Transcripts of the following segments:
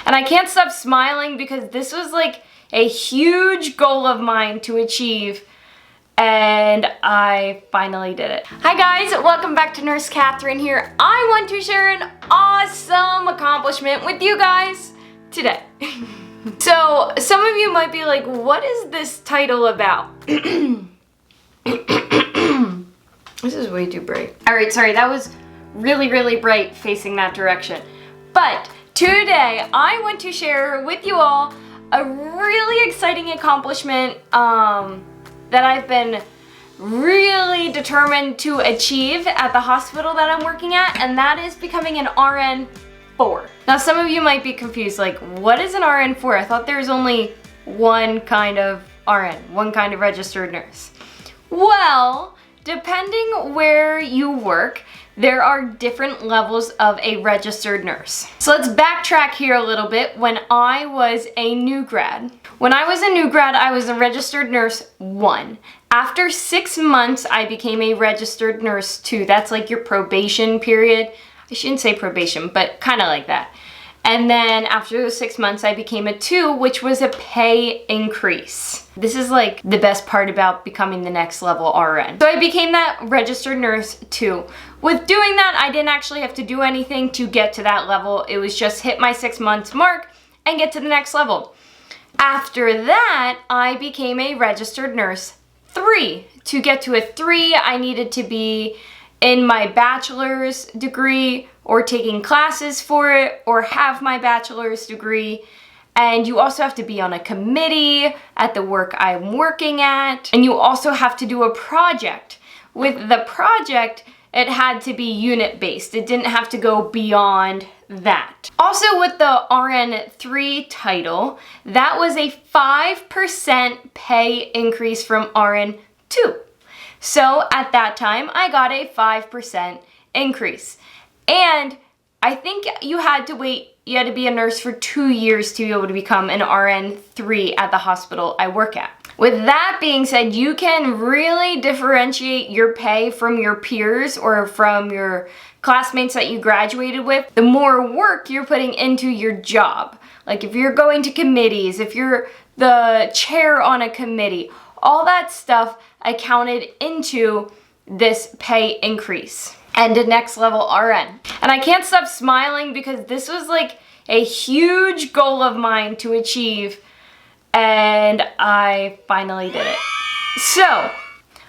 And I can't stop smiling because this was like a huge goal of mine to achieve, and I finally did it. Hi guys, welcome back to Nurse Katherine here. I want to share an awesome accomplishment with you guys today. So some of you might be like, what is this title about? This is way too bright. All right, sorry, that was really bright facing that direction. But today I want to share with you all a really exciting accomplishment that I've been really determined to achieve at the hospital that I'm working at, and that is becoming an RN 4. Now some of you might be confused, like, what is an RN 4? I thought there's only one kind of RN, one kind of registered nurse. Well, depending where you work, there are different levels of a registered nurse. So let's backtrack here a little bit. When I was a new grad, I was a registered nurse 1. After 6 months, I became a registered nurse 2. That's like your probation period. I shouldn't say probation, but kind of like that. And then after those 6 months, I became a 2, which was a pay increase. This is like the best part about becoming the next level RN. So I became that registered nurse 2. With doing that, I didn't actually have to do anything to get to that level. It was just hit my 6 months mark and get to the next level. After that, I became a registered nurse 3. To get to a 3, I needed to be in my bachelor's degree or taking classes for it or have my bachelor's degree. And you also have to be on a committee at the work I'm working at. And you also have to do a project. With the project, it had to be unit-based. It didn't have to go beyond that. Also with the RN 3 title, that was a 5% pay increase from RN 2. So at that time, I got a 5% increase. And I think you had to be a nurse for 2 years to be able to become an RN 3 at the hospital I work at. With that being said, you can really differentiate your pay from your peers or from your classmates that you graduated with. The more work you're putting into your job. Like if you're going to committees, if you're the chair on a committee, all that stuff accounted into this pay increase and a next level RN. And I can't stop smiling because this was like a huge goal of mine to achieve, and I finally did it. So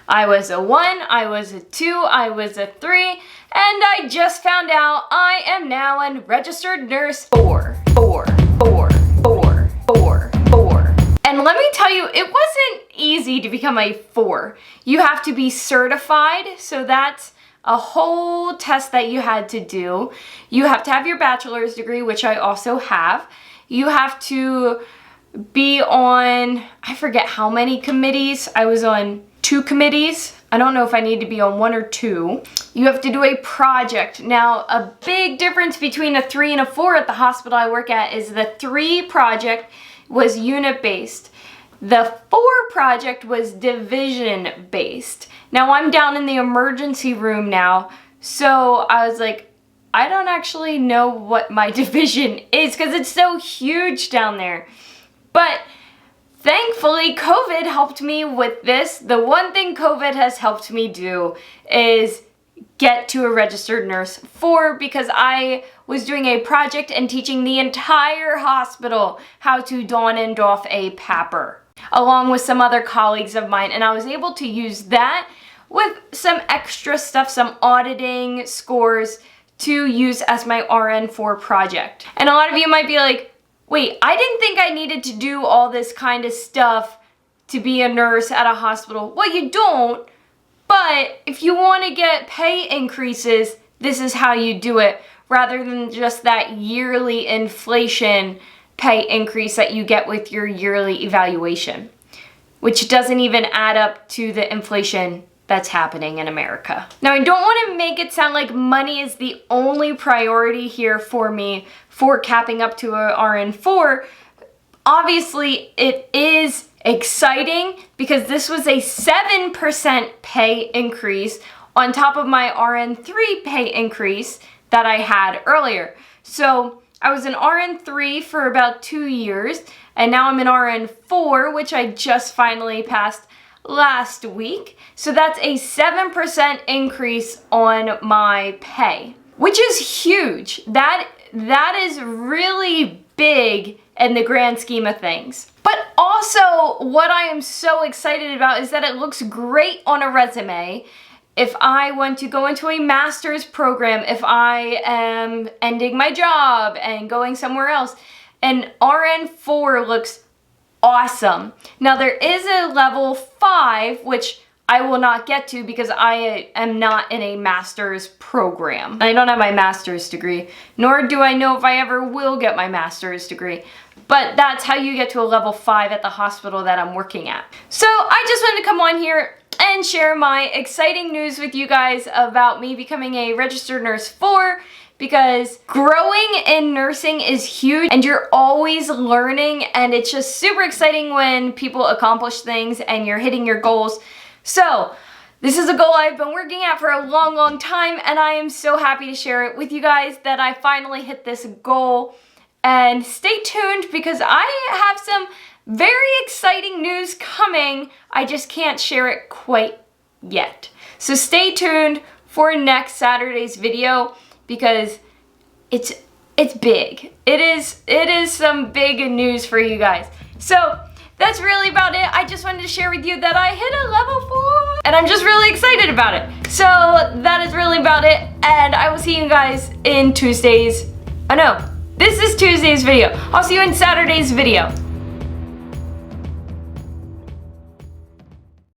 I was a 1, I was a 2, I was a 3, and I just found out I am now a registered nurse 4. And let me tell you, it wasn't easy to become a 4. You have to be certified, so that's a whole test that you had to do. You have to have your bachelor's degree, which I also have. You have to be on, I forget how many committees. I was on 2 committees. I don't know if I need to be on 1 or 2. You have to do a project. Now, a big difference between a 3 and a 4 at the hospital I work at is the 3 project was unit-based. The 4 project was division-based. Now I'm down in the emergency room now, so I was like, I don't actually know what my division is because it's so huge down there. But thankfully, COVID helped me with this. The one thing COVID has helped me do is get to a registered nurse 4 because I was doing a project and teaching the entire hospital how to don and doff a PAPR, along with some other colleagues of mine. And I was able to use that with some extra stuff, some auditing scores to use as my RN 4 project. And a lot of you might be like, wait, I didn't think I needed to do all this kind of stuff to be a nurse at a hospital. Well, you don't. But if you want to get pay increases, this is how you do it, rather than just that yearly inflation pay increase that you get with your yearly evaluation, which doesn't even add up to the inflation that's happening in America. Now, I don't want to make it sound like money is the only priority here for me for capping up to a RN 4. Obviously, it is exciting because this was a 7% pay increase on top of my RN 3 pay increase that I had earlier. So I was an RN3 for about 2 years, and now I'm an RN4, which I just finally passed last week. So that's a 7% increase on my pay, which is huge. That is really big in the grand scheme of things. But also, what I am so excited about is that it looks great on a resume. If I want to go into a master's program, if I am ending my job and going somewhere else, an RN4 looks awesome. Now there is a level 5, which I will not get to because I am not in a master's program. I don't have my master's degree, nor do I know if I ever will get my master's degree. But that's how you get to a level 5 at the hospital that I'm working at. So I just wanted to come on here and share my exciting news with you guys about me becoming a registered nurse 4, because growing in nursing is huge and you're always learning, and it's just super exciting when people accomplish things and you're hitting your goals. So this is a goal I've been working at for a long time, and I am so happy to share it with you guys that I finally hit this goal. And stay tuned because I have some very exciting news coming. I just can't share it quite yet. So stay tuned for next Saturday's video because it's big. It is some big news for you guys. So that's really about it. I just wanted to share with you that I hit a level 4 and I'm just really excited about it. So that is really about it, and I will see you guys in Tuesday's, this is Tuesday's video. I'll see you in Saturday's video.